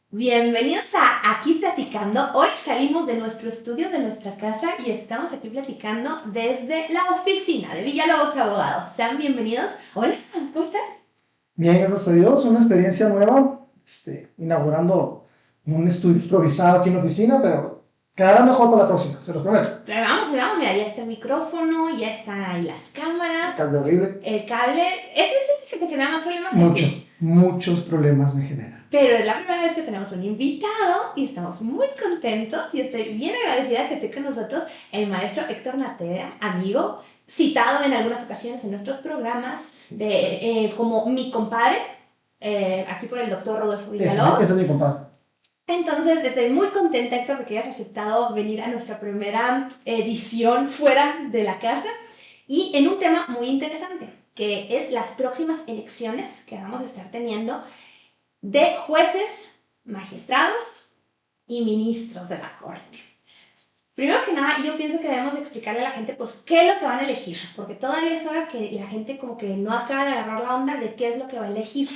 Bienvenidos a Aquí Platicando. Hoy salimos de nuestro estudio, de nuestra casa y estamos aquí platicando desde la oficina de Villalobos Abogados. Sean bienvenidos. Hola, ¿cómo estás? Bien, gracias a Dios, una experiencia nueva, inaugurando un estudio improvisado aquí en la oficina, pero quedará mejor para la próxima, se los prometo. Pero vamos, mira, ya está el micrófono, ya están ahí las cámaras. Cambio horrible. El cable, ese es el que te genera más problemas. Muchos problemas me generan. Pero es la primera vez que tenemos un invitado y estamos muy contentos y estoy bien agradecida que esté con nosotros el maestro Héctor Natera, amigo, citado en algunas ocasiones en nuestros programas como mi compadre, aquí por el doctor Rodolfo Villalobos. Ese es mi compadre. Entonces estoy muy contenta, Héctor, de que hayas aceptado venir a nuestra primera edición fuera de la casa y en un tema muy interesante, que es las próximas elecciones que vamos a estar teniendo de jueces, magistrados y ministros de la Corte. Primero que nada, yo pienso que debemos explicarle a la gente, pues, qué es lo que van a elegir, porque todavía es hora que la gente como que no acaba de agarrar la onda de qué es lo que va a elegir.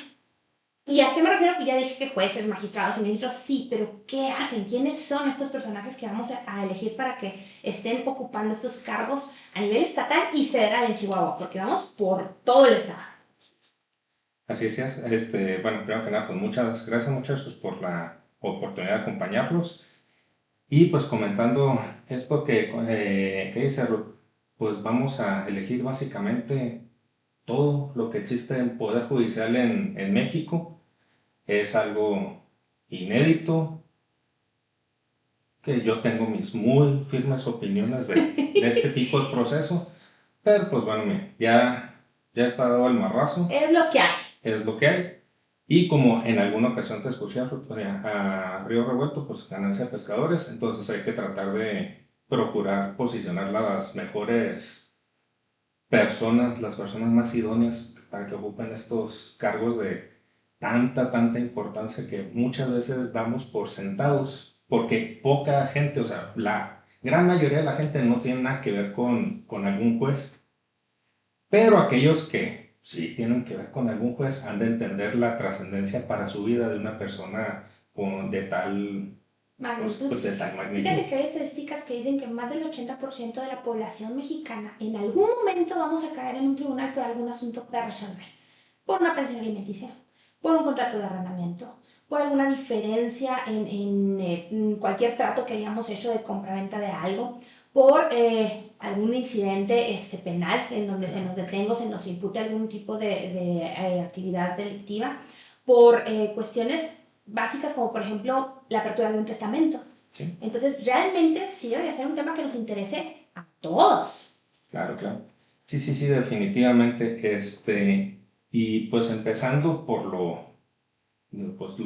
¿Y a qué me refiero? Pues ya dije que jueces, magistrados y ministros, sí, pero ¿qué hacen? ¿Quiénes son estos personajes que vamos a elegir para que estén ocupando estos cargos a nivel estatal y federal en Chihuahua? Porque vamos por todo el estado. Así es, bueno, primero que nada, pues muchas gracias muchachos por la oportunidad de acompañarlos. Y pues comentando esto que dice Ruth, pues vamos a elegir básicamente todo lo que existe en Poder Judicial en México. Es algo inédito, que yo tengo mis muy firmes opiniones de este tipo de proceso, pero pues bueno, mira, ya está dado el marrazo. Es lo que hay. Es lo que hay. Y como en alguna ocasión te escuché a Río Revuelto, pues ganancia de pescadores, entonces hay que tratar de procurar posicionar las mejores personas, las personas más idóneas para que ocupen estos cargos de tanta importancia que muchas veces damos por sentados, porque poca gente, o sea, la gran mayoría de la gente no tiene nada que ver con algún juez, pero aquellos que sí tienen que ver con algún juez han de entender la trascendencia para su vida de una persona de tal Magnitud. pues, de tal magnitud. Fíjate que hay estadísticas que dicen que más del 80% de la población mexicana en algún momento vamos a caer en un tribunal por algún asunto personal, por una pensión alimenticia, por un contrato de arrendamiento, por alguna diferencia en cualquier trato que hayamos hecho de compraventa de algo, por algún incidente penal en donde se nos detenga o se nos impute algún tipo de actividad delictiva, por cuestiones básicas como por ejemplo la apertura de un testamento. Sí. Entonces realmente sí debería ser un tema que nos interese a todos. Claro. Sí, definitivamente. Y pues empezando por lo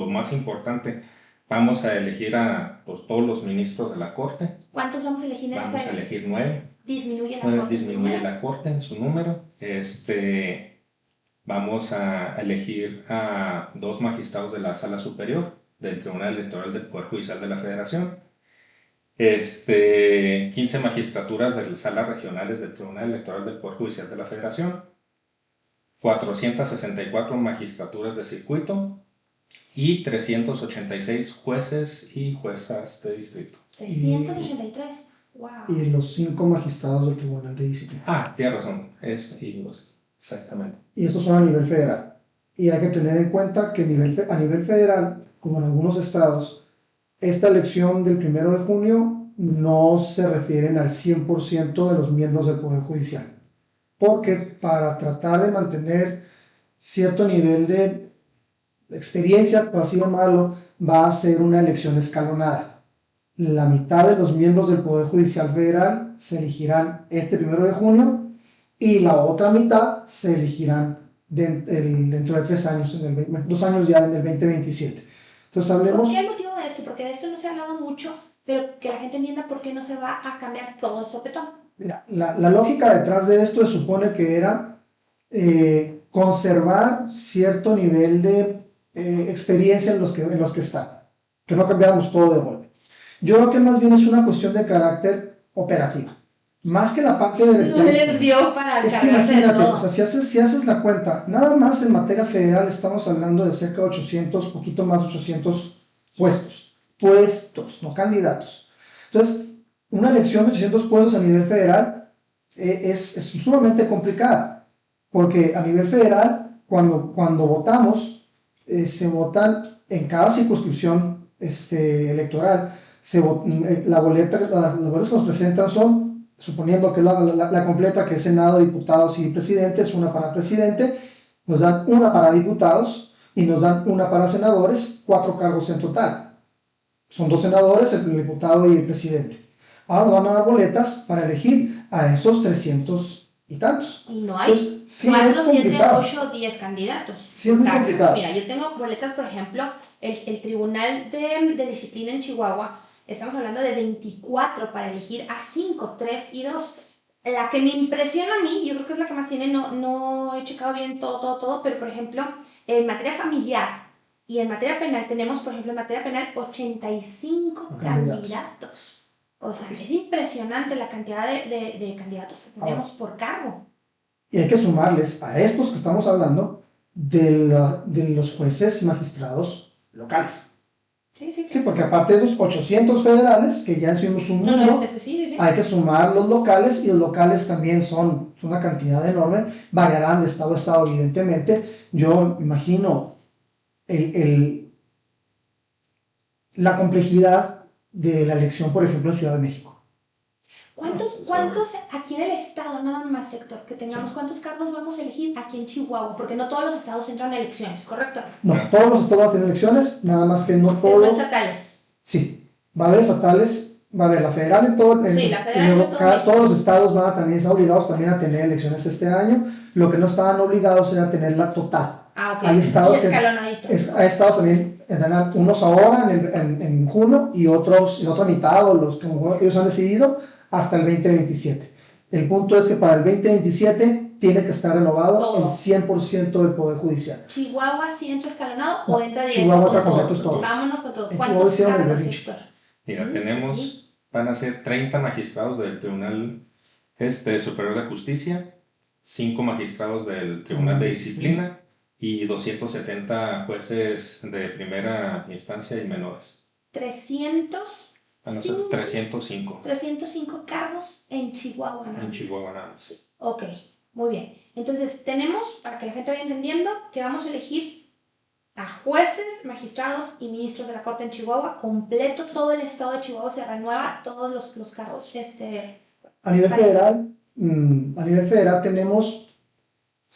más importante, vamos a elegir a pues, todos los ministros de la Corte. ¿Cuántos vamos a elegir en esta vez? Vamos a elegir 9. Disminuye la Corte. Disminuye la Corte en su número. Vamos a elegir a 2 magistrados de la Sala Superior del Tribunal Electoral del Poder Judicial de la Federación, 15 magistraturas de las salas regionales del Tribunal Electoral del Poder Judicial de la Federación, 464 magistraturas de circuito y 386 jueces y juezas de distrito. 383. Wow. Y los 5 magistrados del Tribunal de Disciplina. Tienes razón, exactamente. Y estos son a nivel federal. Y hay que tener en cuenta que a nivel federal, como en algunos estados, esta elección del 1 de junio no se refieren al 100% de los miembros del Poder Judicial. Porque para tratar de mantener cierto nivel de experiencia, por así llamarlo, va a ser una elección escalonada. La mitad de los miembros del Poder Judicial Federal se elegirán este 1 de junio y la otra mitad se elegirán dentro de 3 años, 2 años ya en el 2027. Entonces hablemos... ¿Por qué el motivo de esto? Porque de esto no se ha hablado mucho, pero que la gente entienda por qué no se va a cambiar todo el sopetón. Mira, la lógica detrás de esto se supone que era conservar cierto nivel de experiencia en los que están, que no cambiáramos todo de golpe. Yo creo que más bien es una cuestión de carácter operativo, más que la parte de la experiencia. No les dio para es que cargarse de imagínate, todo. o sea, si haces la cuenta, nada más en materia federal estamos hablando de cerca de 800, poquito más de 800 puestos, no candidatos. Entonces, una elección de 800 puestos a nivel federal es sumamente complicada, porque a nivel federal, cuando votamos, se votan en cada circunscripción electoral, las boletas que nos presentan son, suponiendo que es la completa, que es Senado, diputados y presidente, es una para presidente, nos dan una para diputados y nos dan una para senadores, 4 cargos en total. Son 2 senadores, el diputado y el presidente. Ahora nos van a dar boletas para elegir a esos 300 y tantos. Y no hay Entonces, sí 4, es 7, complicado. 8, 10 candidatos. Sí es muy complicado. Mira, yo tengo boletas, por ejemplo, el Tribunal de Disciplina en Chihuahua, estamos hablando de 24 para elegir a 5, 3 y 2. La que me impresiona a mí, yo creo que es la que más tiene, no he checado bien todo, pero por ejemplo, en materia familiar y en materia penal tenemos, por ejemplo, en materia penal 85 candidatos. O sea, es impresionante la cantidad de candidatos que tenemos por cargo. Y hay que sumarles a estos que estamos hablando de los jueces y magistrados locales. Sí, porque aparte de esos 800 federales, que ya hicimos un número, sí. hay que sumar los locales, y los locales también son una cantidad enorme, variarán de estado a estado, evidentemente. Yo imagino la complejidad de la elección, por ejemplo, en Ciudad de México. ¿Cuántos aquí del estado, nada más sector, que tengamos, cuántos cargos vamos a elegir aquí en Chihuahua? Porque no todos los estados entran a elecciones, ¿correcto? No, todos los estados van a tener elecciones, nada más que no todos. Pero no estatales. Sí, va a haber estatales, va a haber la federal en todo. Sí, la federal en todo. Todos los estados van a también estar obligados también a tener elecciones este año. Lo que no estaban obligados era tener la total. Ah, ok. Hay estados hay estados también, unos ahora en junio y otros en otra mitad, o los que ellos han decidido, hasta el 2027. El punto es que para el 2027 tiene que estar renovado todo. El 100% del Poder Judicial. ¿Chihuahua sí entra escalonado o entra directo? Chihuahua entra completos todos. Vámonos con todo. ¿Cuántos cargos, sector? Mira, van a ser 30 magistrados del Tribunal Superior de Justicia, 5 magistrados del Tribunal de Disciplina y 270 jueces de primera instancia y menores. 305 cargos en Chihuahua nada más. En Chihuahua nada más. Ok, muy bien. Entonces tenemos, para que la gente vaya entendiendo, que vamos a elegir a jueces, magistrados y ministros de la Corte en Chihuahua. Completo todo el estado de Chihuahua se renueva todos los cargos. A nivel federal tenemos,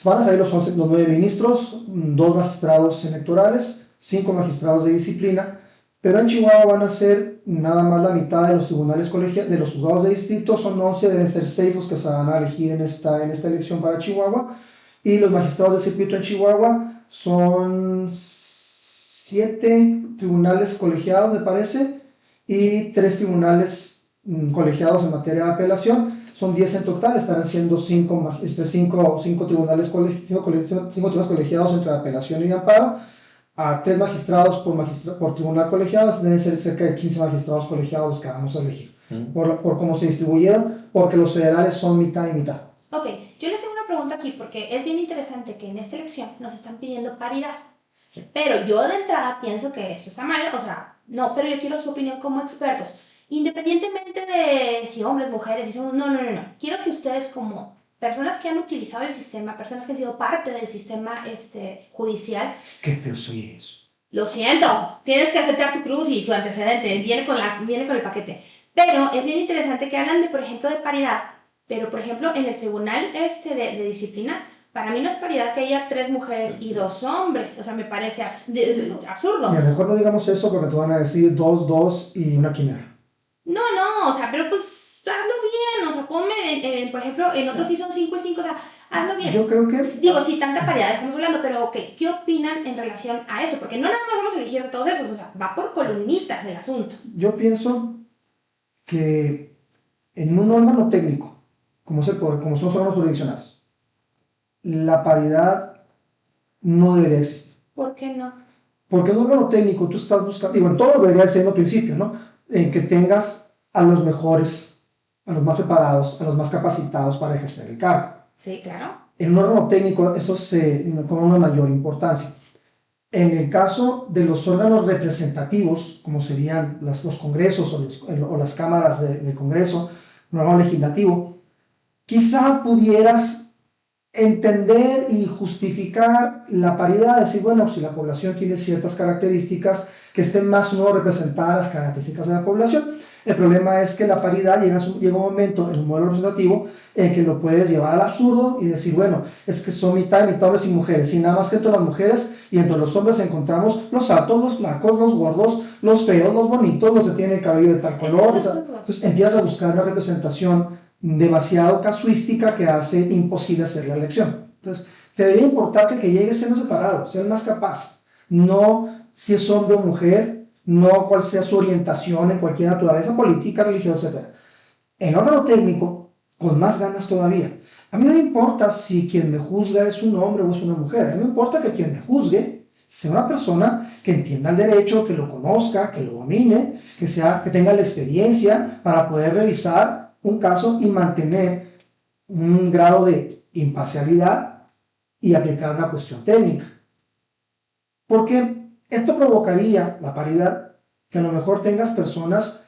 van a salir los 9 ministros, 2 magistrados electorales, 5 magistrados de disciplina. Pero en Chihuahua van a ser nada más la mitad de los tribunales colegiados, de los juzgados de distrito, son 11, deben ser 6 los que se van a elegir en esta elección para Chihuahua. Y los magistrados de circuito en Chihuahua son 7 tribunales colegiados, me parece, y 3 tribunales colegiados en materia de apelación. Son 10 en total, estarán siendo 5 tribunales colegiados entre apelación y amparo. A 3 magistrados por tribunal colegiados, deben ser cerca de 15 magistrados colegiados los que vamos a elegir, por cómo se distribuyeron, porque los federales son mitad y mitad. Ok, yo les tengo una pregunta aquí, porque es bien interesante que en esta elección nos están pidiendo paridad, pero yo de entrada pienso que esto está mal, o sea, no, pero yo quiero su opinión como expertos, independientemente de si hombres, mujeres, si somos, no, quiero que ustedes como personas que han utilizado el sistema, personas que han sido parte del sistema judicial. Qué feo soy eso. Lo siento, tienes que aceptar tu cruz y tu antecedente, viene con el paquete. Pero es bien interesante que hablan de, por ejemplo, de paridad, pero por ejemplo en el tribunal de disciplina, para mí no es paridad que haya 3 mujeres y 2 hombres, o sea, me parece absurdo. Mira, mejor no digamos eso porque te van a decir 2, 2 y una quimera. No, o sea, pero pues hazlo bien, o sea, ponme, por ejemplo, en otros sí son 5 y 5, o sea, hazlo bien. Yo creo que... Digo, sí, tanta paridad estamos hablando, pero ok, ¿qué opinan en relación a esto? Porque no nada más vamos a elegir de todos esos, o sea, va por columnitas el asunto. Yo pienso que en un órgano técnico, como son los órganos jurisdiccionales, la paridad no debería existir. ¿Por qué no? Porque en un órgano técnico tú estás buscando, y bueno, todo debería ser en el principio, ¿no? En que tengas a los mejores, a los más preparados, a los más capacitados para ejercer el cargo. Sí, claro. En un órgano técnico eso se con una mayor importancia. En el caso de los órganos representativos, como serían los congresos o las cámaras de Congreso, un órgano legislativo, quizá pudieras entender y justificar la paridad, decir, bueno, si la población tiene ciertas características, que estén más o menos representadas las características de la población. El problema es que la paridad llega un momento en un modelo representativo en que lo puedes llevar al absurdo y decir, bueno, es que son mitad y mitad hombres y mujeres, y nada más que entre las mujeres y entre los hombres encontramos los altos, los flacos, los gordos, los feos, los bonitos, los que tienen el cabello de tal color. O sea, entonces empiezas a buscar una representación demasiado casuística que hace imposible hacer la elección. Entonces, te debería importar que el que llegue sea separado, sea el más capaz, no si es hombre o mujer, no cuál sea su orientación en cualquier naturaleza política, religiosa, etc. En órgano técnico, con más ganas todavía. A mí no me importa si quien me juzga es un hombre o es una mujer, a mí me importa que quien me juzgue sea una persona que entienda el derecho, que lo conozca, que lo domine, que tenga la experiencia para poder revisar un caso y mantener un grado de imparcialidad y aplicar una cuestión técnica. Porque esto provocaría la paridad, que a lo mejor tengas personas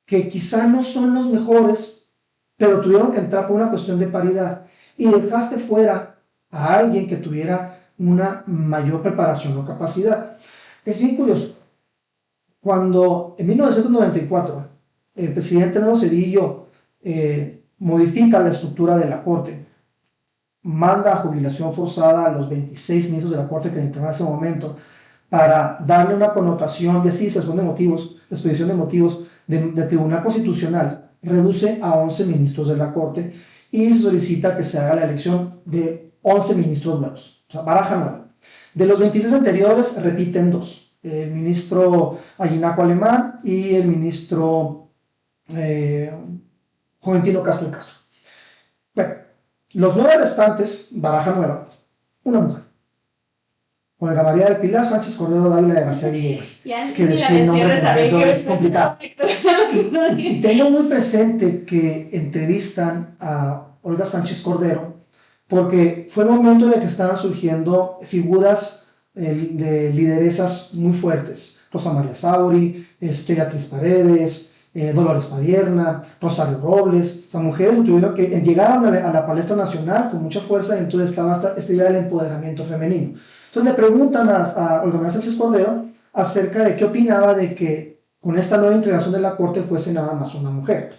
que quizá no son los mejores, pero tuvieron que entrar por una cuestión de paridad y dejaste fuera a alguien que tuviera una mayor preparación o capacidad. Es bien curioso. Cuando en 1994 el presidente Nelson Cedillo modifica la estructura de la Corte, manda a jubilación forzada a los 26 ministros de la Corte que entraron en ese momento para darle una connotación, y así se expone motivos, la exposición de motivos del Tribunal Constitucional, reduce a 11 ministros de la Corte y solicita que se haga la elección de 11 ministros nuevos, o sea, baraja nueva. De los 26 anteriores repiten dos, el ministro Allinaco Alemán y el ministro Juventino Castro y Castro. Bueno, los 9 restantes, baraja nueva, una mujer. Olga María del Pilar Sánchez Cordero Dávila de García Villegas. Es que decir el nombre completo es complicado. Y tengo muy presente que entrevistan a Olga Sánchez Cordero porque fue el momento en el que estaban surgiendo figuras de lideresas muy fuertes. Rosa María Sauri, Beatriz Paredes, Dolores Padierna, Rosario Robles. O sea, mujeres que llegaron a la palestra nacional con mucha fuerza y entonces estaba esta idea del empoderamiento femenino. Entonces le preguntan a Olga María Sánchez Cordero acerca de qué opinaba de que con esta nueva integración de la Corte fuese nada más una mujer.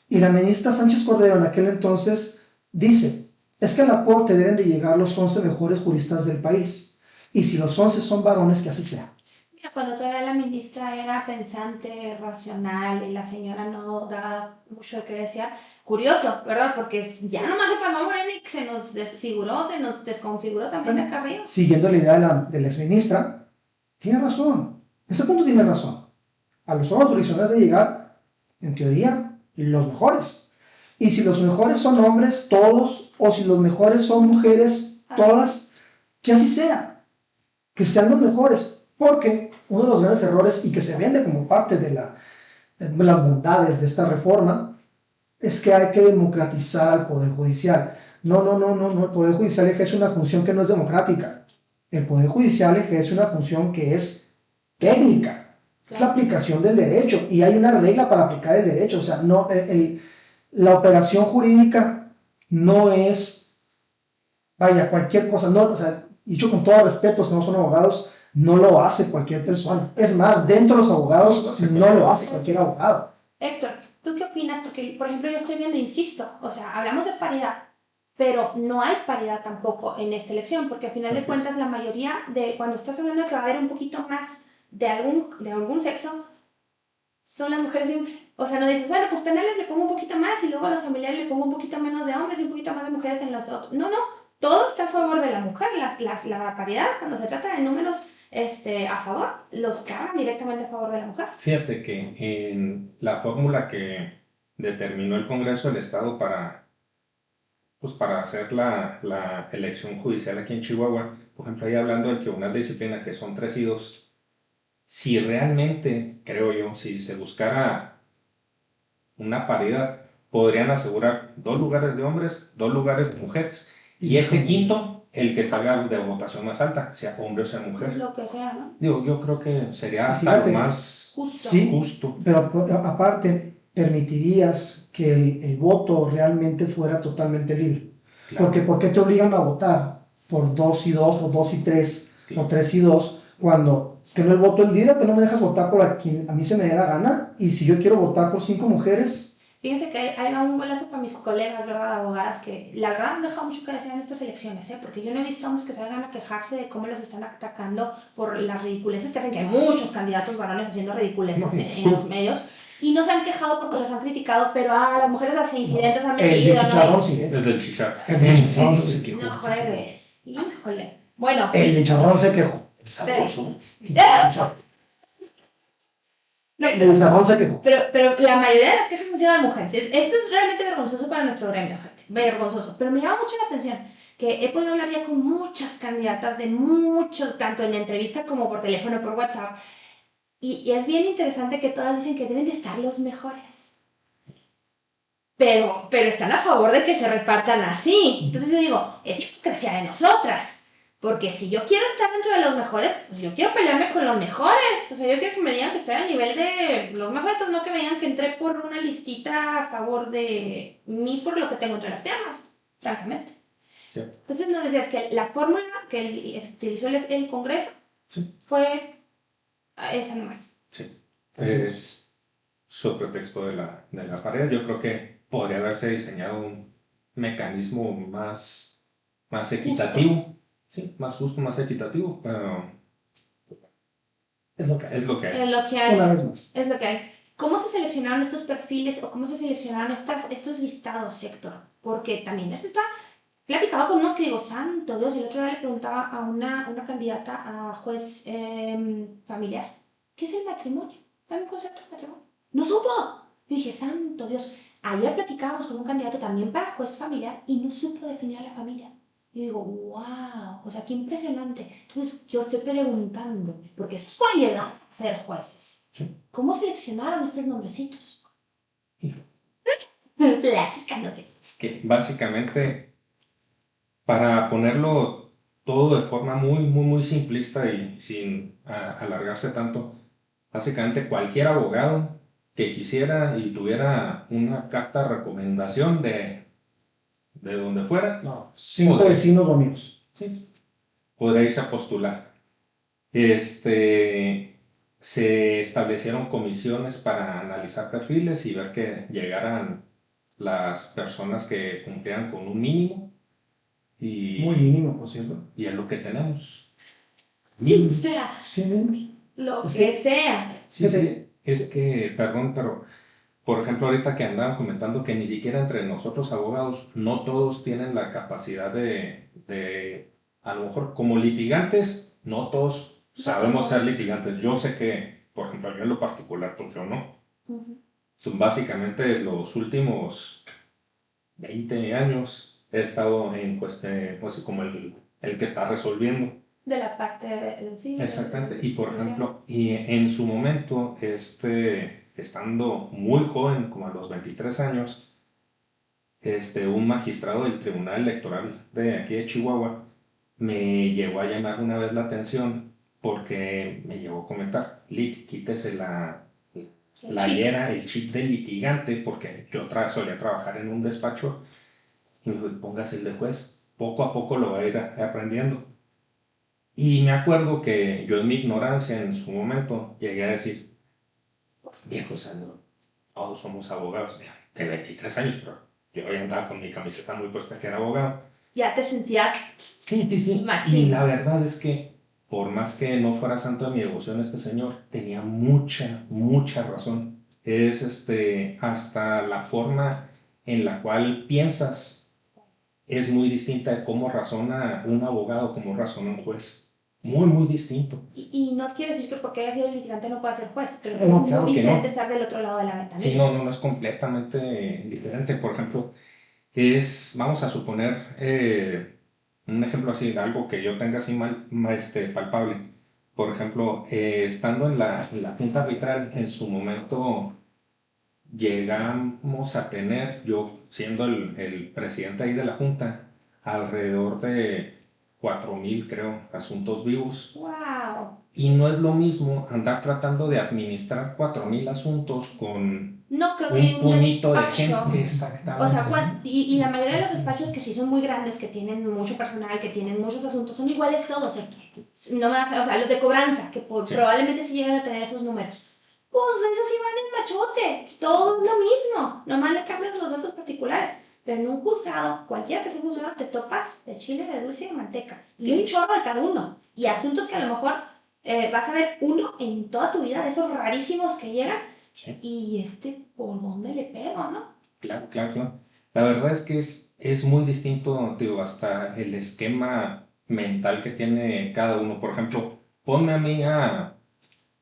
Y la ministra Sánchez Cordero en aquel entonces dice, es que a la Corte deben de llegar los 11 mejores juristas del país. Y si los 11 son varones, que así sea. Mira, cuando todavía la ministra era pensante, racional y la señora no daba mucho de qué decir, curioso, ¿verdad? Porque ya nomás se pasó a Morena y se nos desfiguró, se nos desconfiguró también de acá arriba. Siguiendo la idea de la exministra, tiene razón. En ese punto tiene razón. A los órganos jurisdiccionales de llegar, en teoría, los mejores. Y si los mejores son hombres, todos, o si los mejores son mujeres, todas, que así sea. Que sean los mejores. Porque uno de los grandes errores, y que se vende como parte de las bondades de esta reforma, es que hay que democratizar al Poder Judicial. No, el Poder Judicial ejerce una función que no es democrática. El Poder Judicial ejerce una función que es técnica, es la aplicación del derecho, y hay una regla para aplicar el derecho. O sea, no, la operación jurídica no es, vaya, cualquier cosa, no, o sea, dicho con todo respeto, los que no son abogados, no lo hace cualquier persona. Es más, dentro de los abogados, no lo hace cualquier abogado. Héctor, ¿tú qué opinas? Porque, por ejemplo, yo estoy viendo, insisto, o sea, hablamos de paridad, pero no hay paridad tampoco en esta elección, porque al final de cuentas la mayoría de, cuando estás hablando de que va a haber un poquito más de algún sexo, son las mujeres siempre. O sea, no dices, bueno, pues penales le pongo un poquito más y luego a los familiares le pongo un poquito menos de hombres y un poquito más de mujeres en los otros. No, todo está a favor de la mujer. La paridad, cuando se trata de números a favor, los cargan directamente a favor de la mujer. Fíjate que en la fórmula que determinó el Congreso del Estado para hacer la elección judicial aquí en Chihuahua, por ejemplo, ahí hablando del Tribunal de Disciplina, que son 3 y 2, si realmente, creo yo, si se buscara una paridad, podrían asegurar 2 lugares de hombres, 2 lugares de mujeres. Y ese quinto el que salga de votación más alta, sea hombre o sea mujer. Lo que sea, ¿no? Digo, yo creo que sería Y hasta fíjate lo que- más Justo. Sí, justo. pero aparte, permitirías que el voto realmente fuera totalmente libre. Claro, Porque ¿por qué te obligan a votar por 2 y 2 o 2 y 3 o claro. 3 y 2 cuando es que no el voto el día que no me dejas votar por a quien a mí se me dé la gana? Y si yo quiero votar por 5 mujeres, Fíjense que ahí va un golazo para mis colegas, ¿verdad? Abogadas, que la verdad han dejado mucho que desear en estas elecciones, ¿eh? Porque yo no he visto hombres que salgan a quejarse de cómo los están atacando por las ridiculeces que hacen, que hay muchos candidatos varones haciendo ridiculeces No, en los medios, y no se han quejado porque los han criticado, pero las mujeres hasta incidentes han el de metido, ¿no? chicharrón sí, El del chicharrón. El del chicharrón Sí, sí. qué No cosa, sí. juegues. Híjole. Bueno, El de chicharrón se quejó. pero, Sabroso. El de chicharrón se quejó. pero la mayoría de las quejas han sido de mujeres. Esto es realmente vergonzoso para nuestro gremio, gente. Vergonzoso. Pero me llama mucho la atención que he podido hablar ya con muchas candidatas de muchos, tanto en la entrevista como por teléfono, por WhatsApp. Y es bien interesante que todas dicen que deben de estar los mejores. Pero están a favor de que se repartan así. Entonces yo digo, es hipocresía de nosotras. Porque si yo quiero estar dentro de los mejores, pues yo quiero pelearme con los mejores. O sea, yo quiero que me digan que estoy a nivel de los más altos, no que me digan que entré por una listita a favor de mí por lo que tengo entre las piernas, francamente. Sí. Entonces nos decías que la fórmula que utilizó el Congreso Sí. fue esa nomás. Sí. Así Es su pretexto de la pared. Yo creo que podría haberse diseñado un mecanismo más equitativo. Sí, más justo, más equitativo, pero Es lo que hay. es lo que hay. Es lo que hay. Una vez más. Es lo que hay. ¿Cómo se seleccionaron estos perfiles o cómo se seleccionaron estos listados, Héctor? Porque también eso está platicado con unos que digo, santo Dios, el otro día le preguntaba a una candidata a juez familiar, ¿qué es el matrimonio? Dame un concepto de matrimonio. ¡No supo! Yo dije, santo Dios. Ayer platicábamos con un candidato también para juez familiar y no supo definir a la familia. Yo digo, wow, o sea, qué impresionante. Entonces yo estoy preguntando, porque esos pueden llegar a ser jueces. Sí. ¿Cómo seleccionaron estos nombrecitos? Hijo. Platícanos. Es que básicamente, para ponerlo todo de forma muy simplista y sin alargarse tanto, básicamente cualquier abogado que quisiera y tuviera una carta de recomendación de donde fuera, No, 5 Podría. vecinos o amigos. sí, podría irse a postular. Se establecieron comisiones para analizar perfiles y ver que llegaran las personas que cumplieran con un mínimo Muy mínimo, por cierto. y es lo que tenemos. O sea, Sí, mínimos. lo Es que que- sea. Sí, es que, perdón, pero por ejemplo, ahorita que andaban comentando que ni siquiera entre nosotros abogados, no todos tienen la capacidad a lo mejor como litigantes, no todos sabemos ser litigantes. Yo sé que, por ejemplo, yo en lo particular, pues yo no. Ujú. Básicamente los últimos 20 años he estado en cuestión, pues, como el que está resolviendo. De la parte sí. Exactamente. Y por sí. ejemplo, y en su momento, estando muy joven, como a los 23 años, un magistrado del Tribunal Electoral de aquí de Chihuahua me llegó a llamar una vez la atención porque me llegó a comentar, Lick, quítese la hiera, el chip de litigante, porque yo solía trabajar en un despacho y me dijo, póngase el de juez, poco a poco lo va a ir aprendiendo. Y me acuerdo que yo en mi ignorancia en su momento llegué a decir, viejo Sandro, todos somos abogados de 23 años, pero yo ya andaba con mi camiseta muy puesta que era abogado. Ya te sentías Sí. Martín. Y la verdad es que por más que no fuera santo de mi devoción, este señor tenía mucha razón. Es hasta la forma en la cual piensas es muy distinta de cómo razona un abogado, cómo razona un juez. Muy distinto. Y no quiero decir que porque haya sido litigante no pueda ser juez, pero No, es claro muy que diferente no. estar del otro lado de la ventanilla. Sí, no es completamente diferente. Por ejemplo, vamos a suponer un ejemplo así, algo que yo tenga así palpable. Por ejemplo, estando en la junta arbitral, en su momento llegamos a tener, yo siendo el presidente ahí de la junta, alrededor de 4,000, creo, asuntos vivos. ¡Wow! Y no es lo mismo andar tratando de administrar 4,000 asuntos con No creo que hay un un puñito de despacho. gente. O Exactamente. sea, y la mayoría de los despachos que sí son muy grandes, que tienen mucho personal, que tienen muchos asuntos, son iguales todos, Héctor. No van a ser, o sea, los de cobranza, que Sí. probablemente sí llegan a tener esos números. Pues esos sí van en machote, todo es lo mismo, nomás le cambian los datos particulares. Pero en un juzgado, cualquiera que sea un juzgado, te topas de chile, de dulce y de manteca. Y un chorro de cada uno. Y asuntos que a lo mejor vas a ver uno en toda tu vida, de esos rarísimos que llegan. Sí. Y ¿por dónde le pego, no? Claro, claro, claro. La verdad es que es muy distinto, digo, hasta el esquema mental que tiene cada uno. Por ejemplo, ponme a mí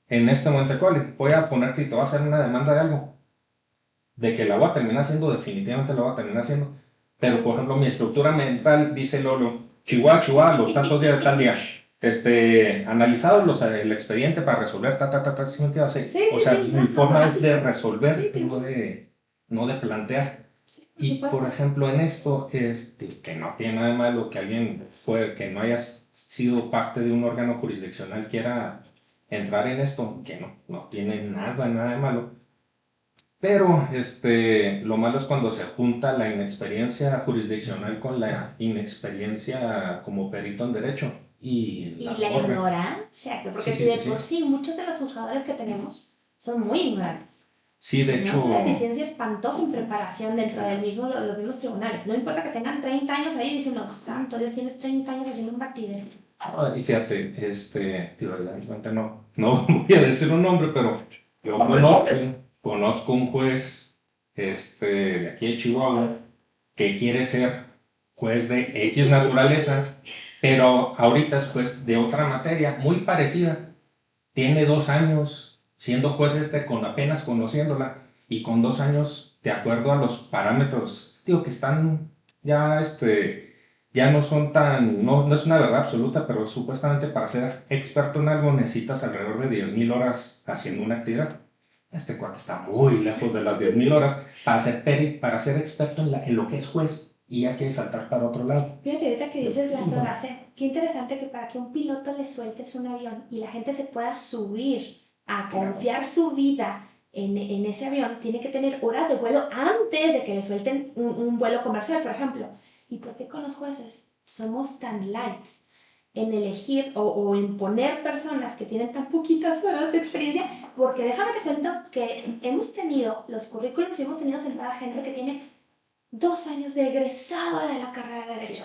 en este Montecole, voy a ponerte y te voy a hacer una demanda de algo, de que la voy a terminar haciendo, definitivamente la voy a terminar haciendo. Pero, por ejemplo, mi estructura mental dice Lolo, Chihuahua, Chihuahua, los tantos días de tal día. Analizados el expediente para resolver, ¿sí me entiendes? Sí, O sí, sea, sí, mi forma es de automático. resolver, Sí, no de plantear. sí, por Y supuesto. por ejemplo, en esto, que no tiene nada de malo que alguien que no haya sido parte de un órgano jurisdiccional quiera entrar en esto, que no tiene nada de malo. Pero lo malo es cuando se junta la inexperiencia jurisdiccional con la inexperiencia como perito en derecho y Y la la borra. ignorancia, porque Sí, si sí, de sí, por sí. sí muchos de los juzgadores que tenemos son muy ignorantes. Sí, de Tenemos hecho, una deficiencia espantosa en preparación dentro del los mismos tribunales. No importa que tengan 30 años ahí, dicen, no, santo Dios, tienes 30 años haciendo un batidero. y fíjate, tío, evidentemente no voy a decir un nombre, pero yo conozco un juez de aquí de Chihuahua que quiere ser juez de X naturaleza, pero ahorita es juez de otra materia muy parecida. Tiene 2 años siendo juez apenas conociéndola y con 2 años, de acuerdo a los parámetros, digo que están ya, ya no son no es una verdad absoluta, pero supuestamente para ser experto en algo necesitas alrededor de 10,000 horas haciendo una actividad. Este cuate está muy lejos de las 10,000 horas para ser experto en lo que es juez y ya quiere saltar para otro lado. Fíjate, ahorita que dices las horas, qué interesante que para que un piloto le sueltes un avión y la gente se pueda subir a confiar su vida en ese avión, tiene que tener horas de vuelo antes de que le suelten un vuelo comercial, por ejemplo. ¿Y por qué con los jueces somos tan light en elegir o en poner personas que tienen tan poquitas horas de experiencia? Porque déjame te cuento que hemos tenido los currículums y hemos tenido sentada gente que tiene 2 años de egresado de la carrera de Derecho.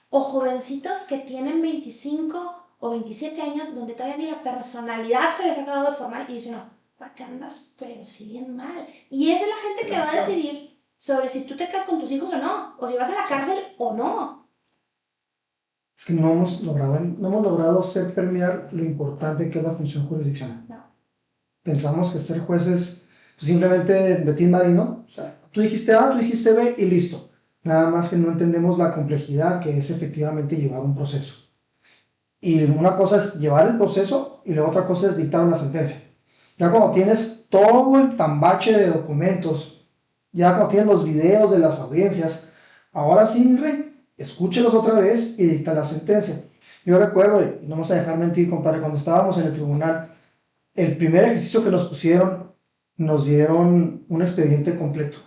O jovencitos que tienen 25 o 27 años donde todavía ni la personalidad se les ha acabado de formar y dicen, no, ¿para qué andas? Pero si bien mal. Y esa es la gente que va a decidir sobre si tú te casas con tus hijos o no, o si vas a la cárcel o no. Es que no hemos logrado hacer permear lo importante que es la función jurisdiccional. No. Pensamos que ser juez es simplemente de Tim Marino. O sea, tú dijiste A, tú dijiste B y listo. Nada más que no entendemos la complejidad que es efectivamente llevar un proceso. Y una cosa es llevar el proceso y la otra cosa es dictar una sentencia. Ya cuando tienes todo el tambache de documentos, ya cuando tienes los videos de las audiencias, ahora sí, mi rey, escúchelos otra vez y dicta la sentencia. Yo recuerdo, y no vamos a dejar mentir, compadre, cuando estábamos en el tribunal, el primer ejercicio que nos pusieron, nos dieron un expediente completo,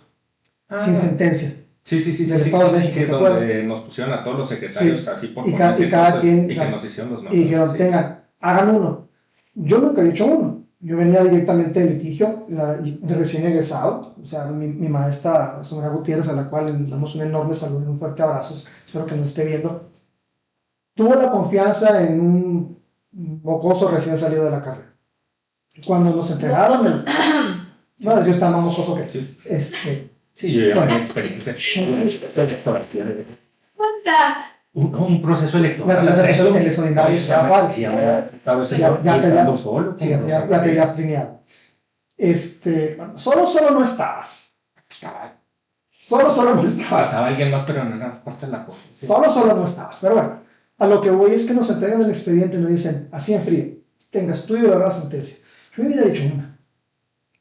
sin sentencia. Sí, del Estado de México, sí, ¿te donde acuerdas? nos pusieron a todos los secretarios Sí. así por Y cada quien, y que nos hicieron los y nombres. dijeron, Sí. tengan, hagan uno. Yo nunca he hecho uno. Yo venía directamente de litigio, de recién egresado. O sea, mi maestra, Sonora Gutiérrez, a la cual le damos un enorme saludo y un fuerte abrazo, espero que nos esté viendo, tuvo la confianza en un mocoso recién salido de la carrera. Cuando nos entregaron, no, yo estaba más mocoso que Sí. Sí, yo ya tenía experiencia. ¿Cuánta? Un proceso electoral. Bueno, el extraordinario estaba fácil. Ya te habías trineado. Solo no estabas. Solo no estabas. Pasaba alguien más, pero no era parte de la cosa. Sí. Solo no estabas. Pero bueno, a lo que voy es que nos entregan el expediente y nos dicen, así en frío, tenga estudio de la sentencia. Yo me había hecho una.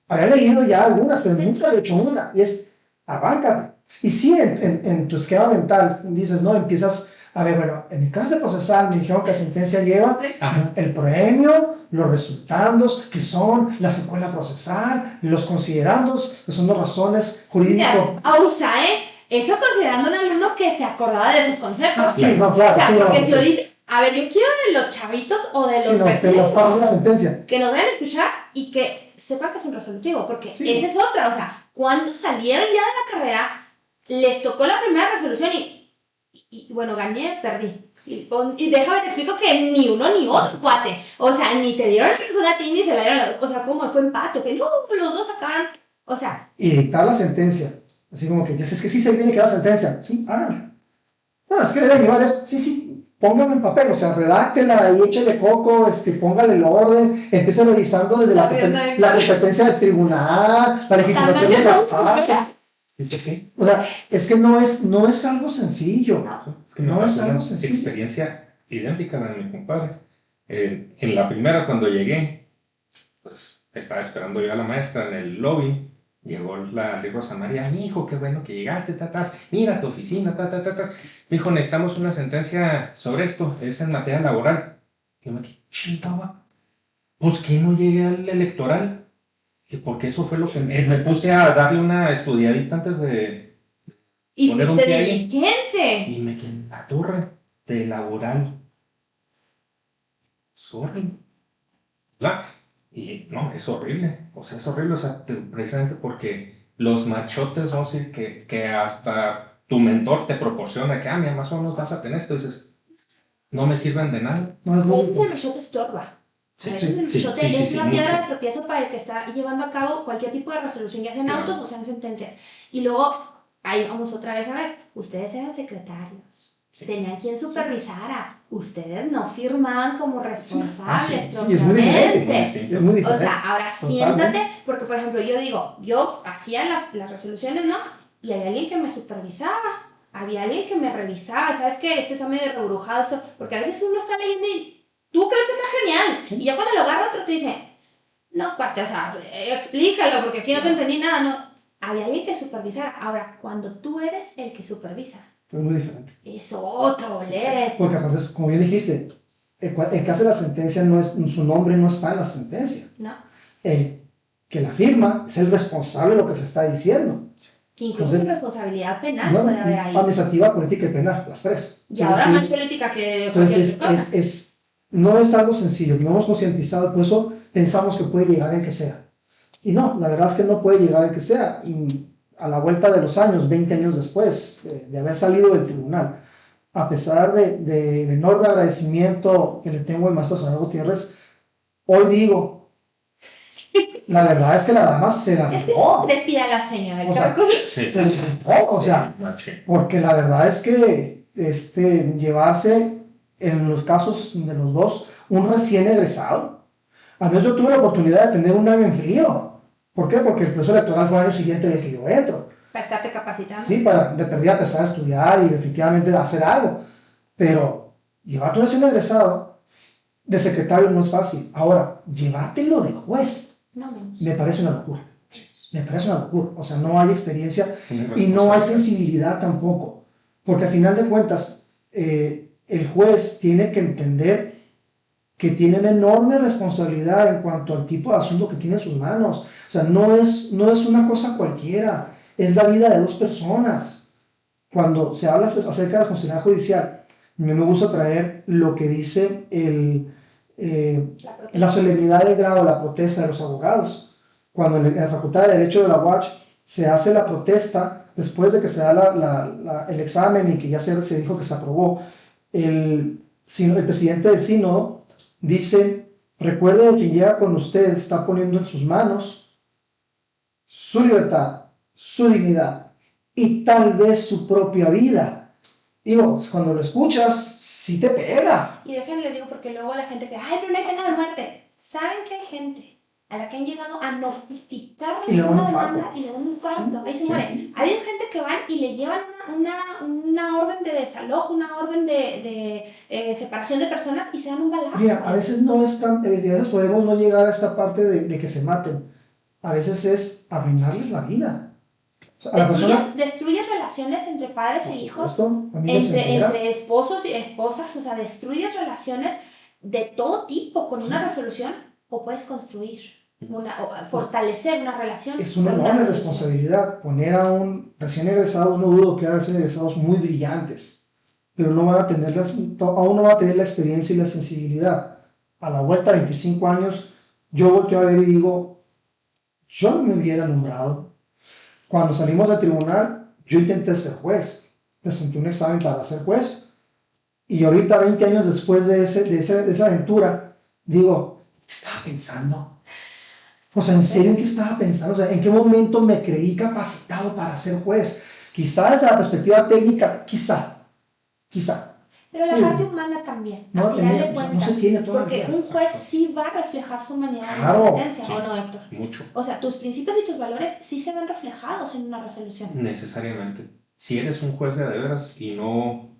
Había leído ya algunas, pero nunca había hecho una. Y es, arráncate. Y sí, en tu esquema mental dices, no, empiezas A ver, bueno, en el caso de procesal me dijeron que la sentencia lleva Ajá. el premio, los resultados, que son la secuela procesal, los considerandos, que son las razones jurídicas. Mira, Ausae, eso considerando un alumno que se acordaba de esos conceptos. Ah, sí, no, claro. O sea, sí, porque no, si ahorita, a ver, yo quiero de los chavitos o de los sí, no, de las perfiles partes de la sentencia. que nos vayan a escuchar y que sepan que es un resolutivo, porque Sí. esa es otra, o sea, cuando salieron ya de la carrera, les tocó la primera resolución y bueno, gané, perdí. Y déjame te explico que ni uno ni otro, cuate. O sea, ni te dieron la razón a ti ni se la dieron a la. O sea, como fue empate, que no, los dos sacaban. O sea, Y dictar la sentencia. Así como que, ya es que sí se tiene que dar sentencia. Sí, háganla. No, es que debe llevar eso. Sí, sí, pónganlo en papel. O sea, redáctela y échale coco, póngale el orden, empiece revisando desde la competencia del tribunal, la legitimación de las partes. Sí. O sea, es que no es algo sencillo. Es que No me es pasó algo una sencillo. experiencia idéntica a la de mi compadre. En la primera, cuando llegué, pues estaba esperando yo a la maestra en el lobby. Llegó la de Rosa María, mi hijo, qué bueno que llegaste, tatas, mira tu oficina, tatas. Mi hijo, necesitamos una sentencia sobre esto, es en materia laboral. Yo me quedé, chingada, pues que no llegué al electoral. Porque eso fue lo que me puse a darle una estudiadita antes de y poner un fuiste pie ahí. diligente. Y me quedé en la torre de laboral. Sorry. ¿Verdad? Y no, es horrible. O sea, es horrible. O sea, precisamente porque los machotes, vamos a decir, que hasta tu mentor te proporciona que, mira, más o menos vas a tener esto. Dices, no me sirven de nada. No es A veces lógico. el mechote estorba. Sí, A veces el sí, mechote sí, sí, es sí, una piedra mucho. de tropiezo para el que está llevando a cabo cualquier tipo de resolución, ya sean Claro. autos o sean sentencias. Y luego, ahí vamos otra vez a ver, ustedes eran secretarios, Sí. tenían quien supervisara, ustedes no firmaban como responsables Sí, es muy diferente. propiamente. Es muy diferente. O sea, ahora Totalmente. siéntate, porque por ejemplo yo digo, yo hacía las resoluciones, ¿no? Y había alguien que me supervisaba, había alguien que me revisaba, ¿sabes qué? Esto está medio rebrujado, esto, porque a veces uno está leyendo y tú crees que está genial, Sí. y ya cuando lo agarra otro te dice, no, cuate, o sea, explícalo, porque aquí no te entendí nada, no. Había alguien que supervisara. Ahora, cuando tú eres el que supervisa, Es muy diferente. es otro boleto. Porque aparte, como bien dijiste, el caso de la sentencia no es, su nombre no está en la sentencia. ¿No? El que la firma es el responsable de lo que se está diciendo. Incluso Entonces, sin responsabilidad penal No, puede haber ahí. administrativa, política y penal, las tres. Y ahora más política que Entonces, cualquier cosa. no es algo sencillo, no hemos concientizado, por eso pensamos que puede llegar el que sea. Y no, la verdad es que no puede llegar el que sea. Y a la vuelta de los años, 20 años después de haber salido del tribunal, a pesar del enorme agradecimiento que le tengo al maestro Samuel Gutiérrez, hoy digo, la verdad es que la dama se la Es que rifó. se trepida la señora. O sea, Sí. se la rifó, o sea, porque la verdad es que llevarse en los casos de los dos un recién egresado. A veces yo tuve la oportunidad de tener un año en frío. ¿Por qué? Porque el proceso electoral fue el año siguiente en el que yo entro. Para estarte capacitando. Sí, de perdida empezar a estudiar y efectivamente hacer algo. Pero llevarte un recién egresado de secretario no es fácil. Ahora, llevártelo de juez No menos. me parece una locura. Me parece una locura. O sea, no hay experiencia y no hay sensibilidad tampoco. Porque al final de cuentas, el juez tiene que entender que tiene una enorme responsabilidad en cuanto al tipo de asunto que tiene en sus manos. O sea, no es una cosa cualquiera, es la vida de dos personas. Cuando se habla acerca de la responsabilidad judicial, a mí me gusta traer lo que dice la solemnidad del grado, la protesta de los abogados. Cuando en la Facultad de Derecho de la UACH se hace la protesta, después de que se da el examen y que ya se dijo que se aprobó, el presidente del sínodo dice: recuerde que quien llega con usted está poniendo en sus manos su libertad, su dignidad y tal vez su propia vida. Digo, cuando lo escuchas, sí te pega. Y déjenles digo, porque luego la gente que, ay, pero no hay pena de muerte. ¿Saben que hay gente a la que han llegado a notificar Y le da un una infarto? demanda y le da un infarto? Ahí se Sí. muere. Ha habido gente que van y le llevan una orden de desalojo, una orden de separación de personas y se dan un balazo. Mira, a veces no es tan, a veces podemos no llegar a esta parte de que se maten. A veces es arruinarles la vida. O sea, a la persona, Destruyes relaciones entre padres por e hijos, supuesto, familias entre enteras. esposos y esposas, o sea, destruyes relaciones de todo tipo con una Sí. resolución o puedes construir, fortalecer una relación. Es una con enorme resolución. responsabilidad poner a un recién egresado, no dudo que van a ser egresados muy brillantes, pero no van a tener aún no va a tener la experiencia y la sensibilidad. A la vuelta de 25 años, yo volteo a ver y digo, yo no me hubiera nombrado. Cuando salimos del tribunal, yo intenté ser juez, presenté un examen para ser juez, y ahorita, 20 años después de esa aventura, digo, ¿qué estaba pensando? O sea, ¿en serio en qué estaba pensando? O sea, ¿en qué momento me creí capacitado para ser juez? Quizá desde la perspectiva técnica, quizá. Pero la Digo, parte humana también, no a lo final tenía, de o sea, no cuentas, se tiene porque todavía. un juez sí va a reflejar su humanidad en una Claro, sentencia, sí, ¿o no, Héctor? mucho. O sea, tus principios y tus valores sí se ven reflejados en una resolución. Necesariamente. Si eres un juez de veras y no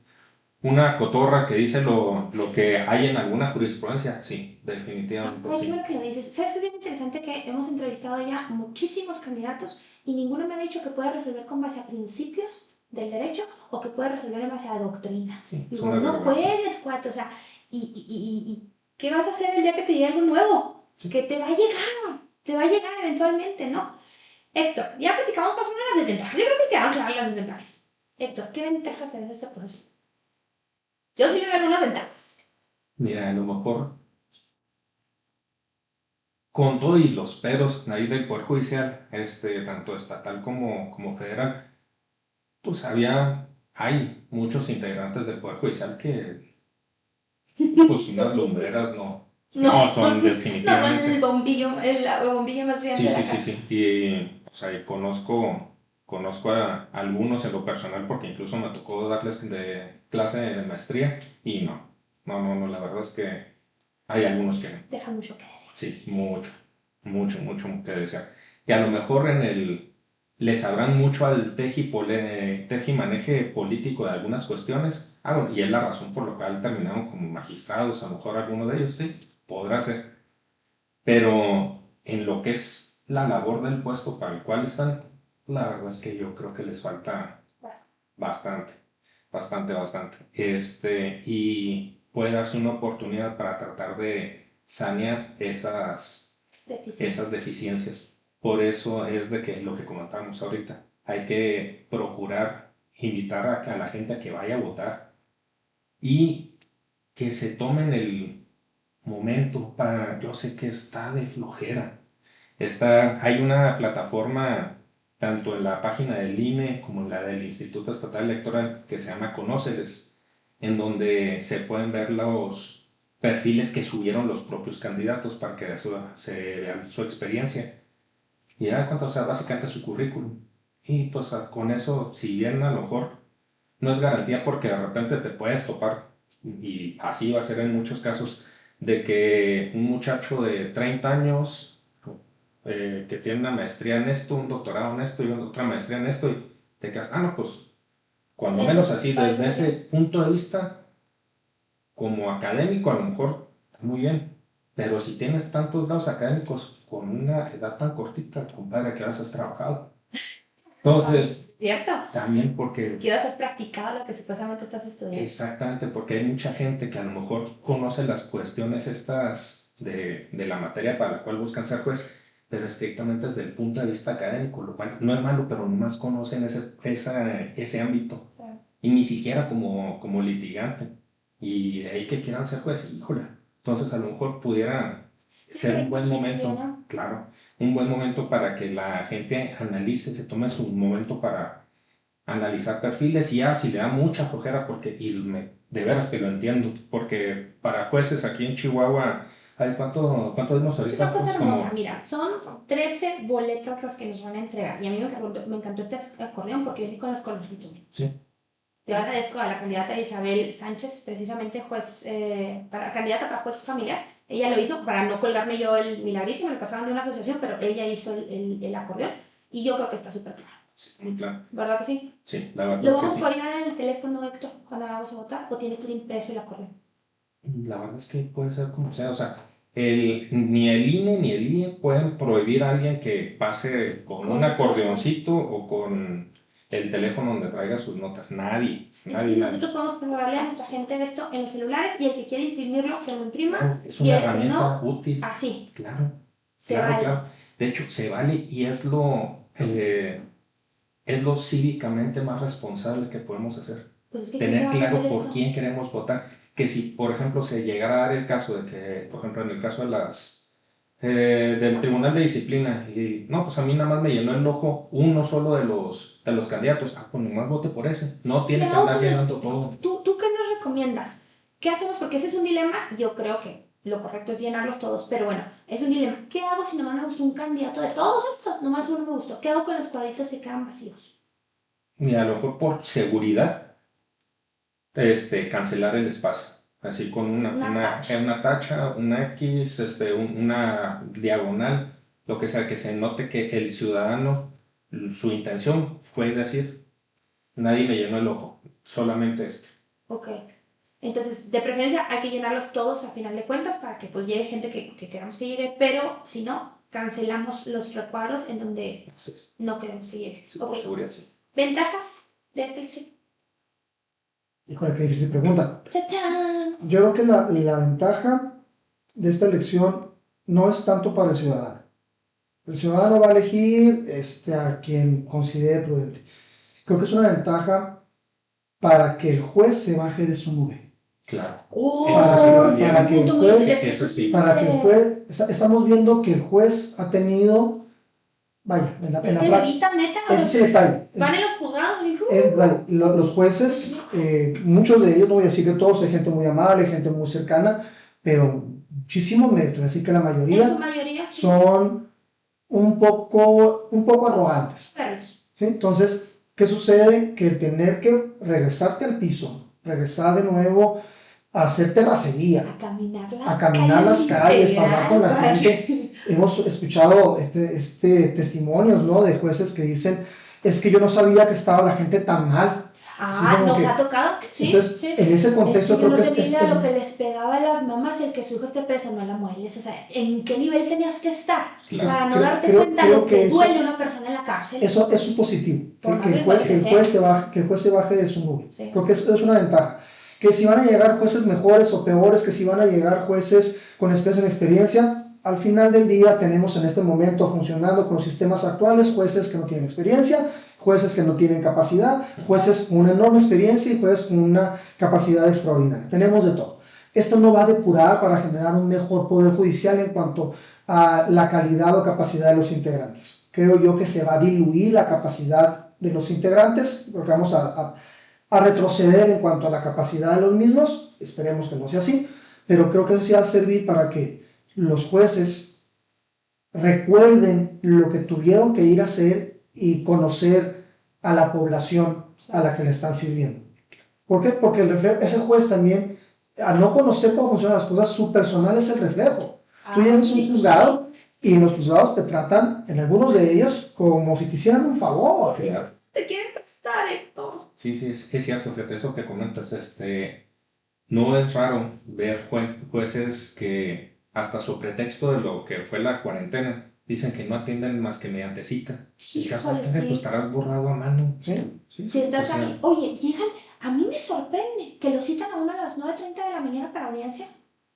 una cotorra que dice lo que hay en alguna jurisprudencia, sí, definitivamente Ay, qué sí. bueno que lo dices. ¿Sabes qué es bien interesante? Que hemos entrevistado ya muchísimos candidatos y ninguno me ha dicho que puede resolver con base a principios del derecho o que puede resolver en base a doctrina. Sí, es Digo, una no vergüenza. juegues, cuate, o sea, y ¿qué vas a hacer el día que te llegue algo nuevo? Sí. Que te va a llegar eventualmente, ¿no? Héctor, ya platicamos más o menos las desventajas. Yo creo que quedaron claras las desventajas. Héctor, ¿qué ventajas tenés de este proceso? Yo sí le veo algunas ventajas. Mira, a lo mejor con todo y los peros ahí del Poder Judicial, tanto estatal como federal, pues hay muchos integrantes del Poder Judicial que, pues unas lumbreras No, no son no son el definitivamente. bombillo, el bombillo más brillante Sí, de la sí, sí, casa. sí. Y, o sea, y conozco a algunos en lo personal porque incluso me tocó darles de clase de maestría y no, la verdad es que hay algunos que no. Deja mucho que decir. Sí, mucho que desear. Que a lo mejor les sabrán mucho al tejimaneje político de algunas cuestiones. Bueno, y es la razón por la cual terminaron como magistrados, a lo mejor alguno de ellos, sí, podrá ser. Pero en lo que es la labor del puesto para el cual están, la verdad es que yo creo que les falta bastante, bastante. Y puede darse una oportunidad para tratar de sanear esas deficiencias. Por eso es de que lo que comentamos ahorita, hay que procurar invitar a la gente a que vaya a votar y que se tomen el momento yo sé que está de flojera. Hay una plataforma tanto en la página del INE como en la del Instituto Estatal Electoral que se llama Conóceles, en donde se pueden ver los perfiles que subieron los propios candidatos para que se vea su experiencia y ya cuenta, o sea, básicamente su currículum. Y pues con eso, si bien a lo mejor no es garantía porque de repente te puedes topar, y así va a ser en muchos casos, de que un muchacho de 30 años que tiene una maestría en esto, un doctorado en esto y otra maestría en esto, y te quedas, no, pues cuando menos así, desde ese punto de vista, como académico, a lo mejor está muy bien, pero si tienes tantos grados académicos con una edad tan cortita, compadre, que vas a has trabajado. Entonces, ¿Cierto? también porque Que has practicado lo que supuestamente estás estudiando. exactamente, porque hay mucha gente que a lo mejor conoce las cuestiones estas de la materia para la cual buscan ser juez, pero estrictamente desde el punto de vista académico, lo cual no es malo, pero nomás conocen ese ámbito, Claro. y ni siquiera como litigante. Y de ahí que quieran ser juez, híjole. Entonces a lo mejor pudiera ser un buen momento, claro, un buen momento para que la gente analice, se tome su momento para analizar perfiles y ya si le da mucha flojera porque, de veras que lo entiendo, porque para jueces aquí en Chihuahua, ay, ¿cuánto dimos ahorita? Es una cosa Pues hermosa, mira, son 13 boletas las que nos van a entregar y a mí me encantó este acordeón porque yo ni conozco los títulos. Sí. Yo agradezco a la candidata Isabel Sánchez, precisamente candidata para juez familiar. Ella lo hizo para no colgarme yo el milagrito, me lo pasaban de una asociación, pero ella hizo el acordeón y yo creo que está súper claro. Sí, está muy claro. ¿Verdad que sí? Sí, la verdad ¿Lo es que vamos sí. a coordinar en el teléfono, Héctor, cuando vamos a votar o tiene que ir impreso el acordeón? La verdad es que puede ser como sea, o sea, Ni el INE ni el IE pueden prohibir a alguien que pase con un acordeoncito o con el teléfono donde traiga sus notas. Nadie, Entonces nadie. nosotros podemos probarle a nuestra gente esto en los celulares y el que quiere imprimirlo, que lo imprima. Claro, es Y una el que herramienta no, útil. así, Claro, se claro, vale. claro. De hecho, se vale y es lo cívicamente más responsable que podemos hacer. Pues es que ¿quién se Tener va a claro aprender por esto? quién queremos votar. Que si, por ejemplo, se llegara a dar el caso de que, por ejemplo, en el caso de del Tribunal de Disciplina, y no, pues a mí nada más me llenó el ojo uno solo de los candidatos, pues nomás vote por ese. No tiene que No, andar pero llenando todo. ¿tú qué nos recomiendas? ¿Qué hacemos? Porque ese es un dilema. Yo creo que lo correcto es llenarlos todos, pero bueno, es un dilema. ¿Qué hago si nomás me gustó un candidato de todos estos? Nomás uno me gustó. ¿Qué hago con los cuadritos que quedan vacíos? Y a lo mejor por seguridad, cancelar el espacio. Así con Una tacha. una tacha, una X, una diagonal, lo que sea, que se note que el ciudadano, su intención fue decir, nadie me llenó el ojo, solamente este. Ok. Entonces, de preferencia hay que llenarlos todos a final de cuentas para que pues llegue gente que queramos que llegue, pero si no, cancelamos los recuadros en donde Entonces, no queremos que llegue. sí, Ok. por seguridad, sí. ¿Ventajas de esta elección? Híjole, qué difícil pregunta. ¡Chachán! Yo creo que la ventaja de esta elección no es tanto para el ciudadano. El ciudadano va a elegir a quien considere prudente. Creo que es una ventaja para que el juez se baje de su nube. Claro. ¡Oh! Eso sí también. Ese es un Para que el punto muy juez- interesante. Eso sí. Para que el juez, estamos viendo que el juez ha tenido, vaya, en la Es que práctica, levitan, neta. ese es el detalle. Van en los juzgados y Los jueces, muchos de ellos, no voy a decir que todos, hay gente muy amable, hay gente muy cercana, pero muchísimo, me atrevo a decir que la en su mayoría mayoría sí. son un poco arrogantes. Perros. ¿Sí? Entonces, ¿qué sucede? Que el tener que regresarte al piso, regresar de nuevo a hacer terracería, a caminar las calles, a hablar con la gente. Hemos escuchado testimonios, ¿no? De jueces que dicen, es que yo no sabía que estaba la gente tan mal. Nos ha tocado, sí. Entonces, sí. en ese contexto es que yo creo no que tenía idea lo que les pegaba a las mamás el que su hijo esté preso, no la mueles. O sea, ¿en qué nivel tenías que estar para no darte cuenta lo que duele una persona en la cárcel? Eso es un positivo, que el juez se baje de su nube. Sí. Creo que eso es una ventaja. Que si van a llegar jueces mejores o peores, que si van a llegar jueces con experiencia, al final del día tenemos en este momento funcionando con los sistemas actuales jueces que no tienen experiencia, jueces que no tienen capacidad, jueces con una enorme experiencia y jueces con una capacidad extraordinaria. Tenemos de todo. Esto no va a depurar para generar un mejor poder judicial en cuanto a la calidad o capacidad de los integrantes. Creo yo que se va a diluir la capacidad de los integrantes, porque vamos a retroceder en cuanto a la capacidad de los mismos. Esperemos que no sea así, pero creo que eso sí va a servir para que los jueces recuerden lo que tuvieron que ir a hacer y conocer a la población a la que le están sirviendo. ¿Por qué? Porque ese juez también, al no conocer cómo funcionan las cosas, su personal es el reflejo. Tú llegas a un juzgado y en los juzgados te tratan, en algunos de ellos, como si te hicieran un favor. Claro. Te quieren prestar, Héctor. Sí, es cierto, fíjate, eso que comentas, no es raro ver jueces que hasta su pretexto de lo que fue la cuarentena dicen que no atienden más que mediante cita. Híjole, Pues sí. estarás borrado a mano. Sí. Si estás o sea, ahí, oye, llegan, a mí me sorprende que lo citan a uno a las 9:30 de la mañana para audiencia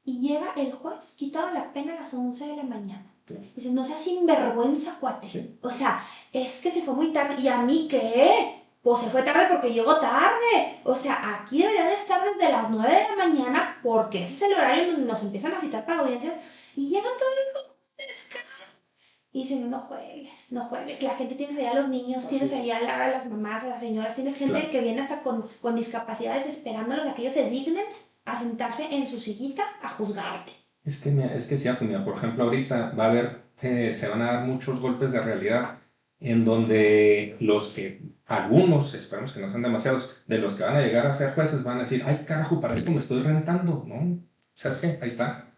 y llega el juez quitado la pena a las 11 de la mañana. Sí. Dices, no seas sinvergüenza, cuate. Sí. O sea, es que se fue muy tarde. ¿Y a mí qué? Pues se fue tarde porque llegó tarde. O sea, aquí deberían de estar desde las 9 de la mañana porque ese es el horario donde nos empiezan a citar para audiencias y llegan todos descarados. Y dicen, no juegues, no juegues. La gente tienes allá a los niños, Así tienes es. allá a las mamás, a las señoras, tienes gente Claro. que viene hasta con discapacidades esperándolos a que ellos se dignen a sentarse en su sillita a juzgarte. Es que es cierto, mira, por ejemplo, ahorita va a haber, se van a dar muchos golpes de realidad en donde algunos, esperemos que no sean demasiados, de los que van a llegar a ser jueces van a decir, ay carajo, para esto me estoy rentando, ¿no? ¿Sabes qué? Ahí está.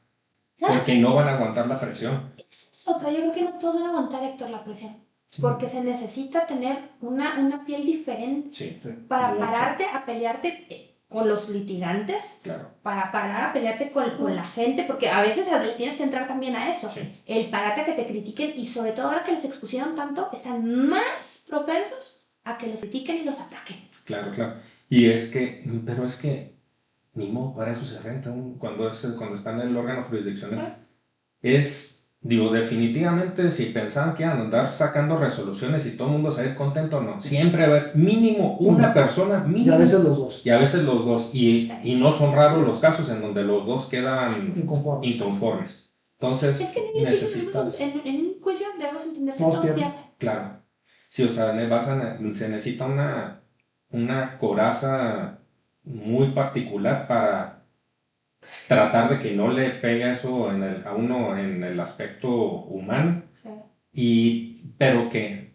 Porque no van a aguantar la presión. Es otra, yo creo que no todos van a aguantar, Héctor, la presión. Sí. Porque se necesita tener una piel diferente Sí, para mucho. pararte a pelearte con los litigantes Claro. para parar a pelearte con la gente, porque a veces le tienes que entrar también a eso, Sí. el pararte a que te critiquen y sobre todo ahora que los expusieron tanto, están más propensos a que los critiquen y los ataquen. Claro. Pero es que ni modo, para eso se renta cuando está en el órgano jurisdiccional. Digo, definitivamente si pensaban que iban a andar sacando resoluciones y todo el mundo se va a ir contento, no. Siempre va a haber mínimo una persona, mínimo. Y a veces los dos. Y a veces los dos. Y no son raros los casos en donde los dos quedan inconformes. Entonces, es que necesitas... en un juicio debemos entender que Todos todos pierden. pierden. Claro. Sí, o sea, se necesita una coraza muy particular para tratar de que no le pegue eso a uno en el aspecto humano, Sí. pero que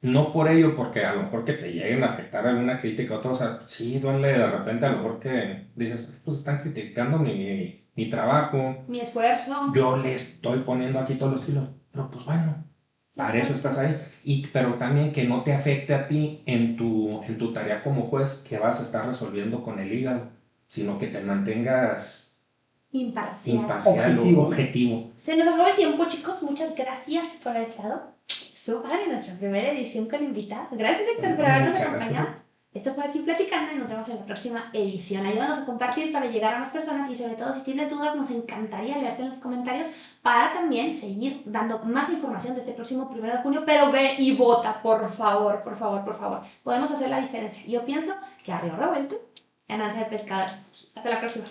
no por ello, porque a lo mejor que te lleguen a afectar alguna crítica o otra, o sea, sí duele de repente a lo mejor que dices, pues están criticando mi trabajo, Mi esfuerzo. yo le estoy poniendo aquí todos los kilos, pero pues bueno, para eso estás ahí, pero también que no te afecte a ti en tu tarea como juez que vas a estar resolviendo con el hígado, sino que te mantengas Imparcial. Objetivo. Se nos acabó el tiempo, chicos. Muchas gracias por haber estado. Estuvo padre nuestra primera edición con invitado. Gracias, Héctor, por habernos acompañado. Esto fue Aquí Platicando y nos vemos en la próxima edición. Ayúdanos a compartir para llegar a más personas y sobre todo si tienes dudas nos encantaría leerte en los comentarios para también seguir dando más información de este próximo 1 de junio. Pero ve y vota, por favor, por favor, por favor. Podemos hacer la diferencia. Yo pienso que a río revuelto, ganancia de pescadores. Hasta la próxima.